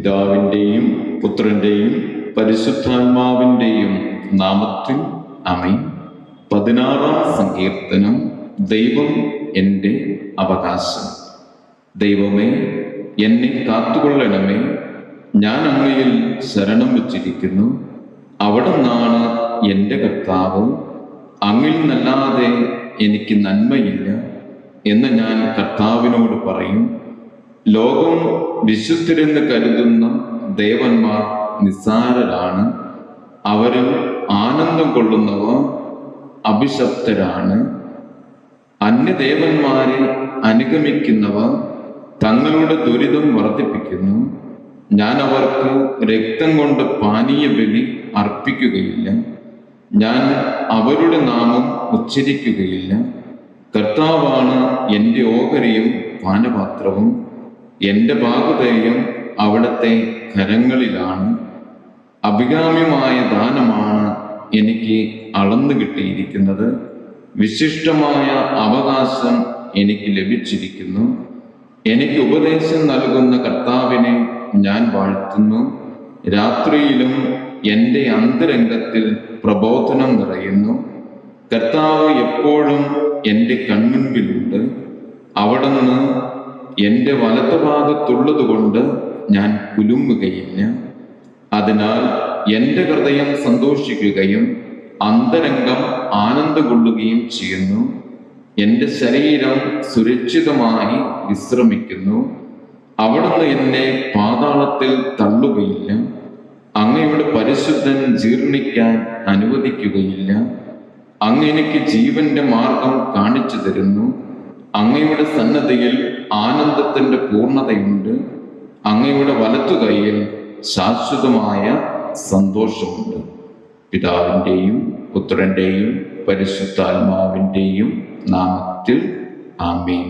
പിതാവിൻ്റെയും പുത്രൻ്റെയും പരിശുദ്ധാത്മാവിൻ്റെയും നാമത്തിൽ ആമേൻ. 16-ാം സങ്കീർത്തനം. ദൈവം എൻ്റെ അവകാശം. ദൈവമേ, എന്നെ കാത്തുകൊള്ളണമേ. ഞാൻ അങ്ങയിൽ ശരണം വച്ചിരിക്കുന്നു. അവിടുന്നാണ് എൻ്റെ കർത്താവ്. അങ്ങിൽ നിന്നല്ലാതെ എനിക്ക് നന്മയില്ല എന്ന് ഞാൻ കർത്താവിനോട് പറയും. ലോകം വിശുദ്ധരെന്ന് കരുതുന്ന ദേവന്മാർ നിസ്സാരരാണ്. അവരിൽ ആനന്ദം കൊള്ളുന്നവർ അഭിശപ്തരാണ്. അന്യദേവന്മാരെ അനുഗമിക്കുന്നവർ തങ്ങളുടെ ദുരിതം വർദ്ധിപ്പിക്കുന്നു. ഞാൻ അവർക്ക് രക്തം കൊണ്ട് പാനീയ ബലി അർപ്പിക്കുകയില്ല. ഞാൻ അവരുടെ നാമം ഉച്ചരിക്കുകയില്ല. കർത്താവാണ് എൻ്റെ ഓഹരിയും പാനപാത്രവും. എൻ്റെ ഭാഗധേയം അവിടുത്തെ കരങ്ങളിലാണ്. അഭികാമ്യമായ ദാനമാണ് എനിക്ക് അളന്നു കിട്ടിയിരിക്കുന്നത്. വിശിഷ്ടമായ അവകാശം എനിക്ക് ലഭിച്ചിരിക്കുന്നു. എനിക്ക് ഉപദേശം നൽകുന്ന കർത്താവിനെ ഞാൻ വാഴ്ത്തുന്നു. രാത്രിയിലും എൻ്റെ അന്തരംഗത്തിൽ പ്രബോധനം നിറയുന്നു. കർത്താവ് എപ്പോഴും എൻ്റെ കൺമുൻപിലുണ്ട്. അവിടുന്ന് എൻ്റെ വലതുഭാഗത്തുള്ളതുകൊണ്ട് ഞാൻ കുലുങ്ങുകയില്ല. അതിനാൽ എൻ്റെ ഹൃദയം സന്തോഷിക്കുകയും അന്തരംഗം ആനന്ദം കൊള്ളുകയും ചെയ്യുന്നു. എൻ്റെ ശരീരം സുരക്ഷിതമായി വിശ്രമിക്കുന്നു. അവിടുന്ന് എന്നെ പാതാളത്തിൽ തള്ളുകയില്ല. അങ്ങയുടെ പരിശുദ്ധൻ ജീർണിക്കാൻ അനുവദിക്കുകയില്ല. അങ്ങ് എനിക്ക് ജീവന്റെ മാർഗം കാണിച്ചു തരുന്നു. അങ്ങയുടെ സന്നദ്ധിയിൽ ആനന്ദത്തിന്റെ പൂർണ്ണതയുണ്ട്. അങ്ങയുടെ വലത്തുകൈയിൽ ശാശ്വതമായ സന്തോഷമുണ്ട്. പിതാവിൻ്റെയും പുത്രൻ്റെയും പരിശുദ്ധാത്മാവിൻ്റെയും നാമത്തിൽ ആമേൻ.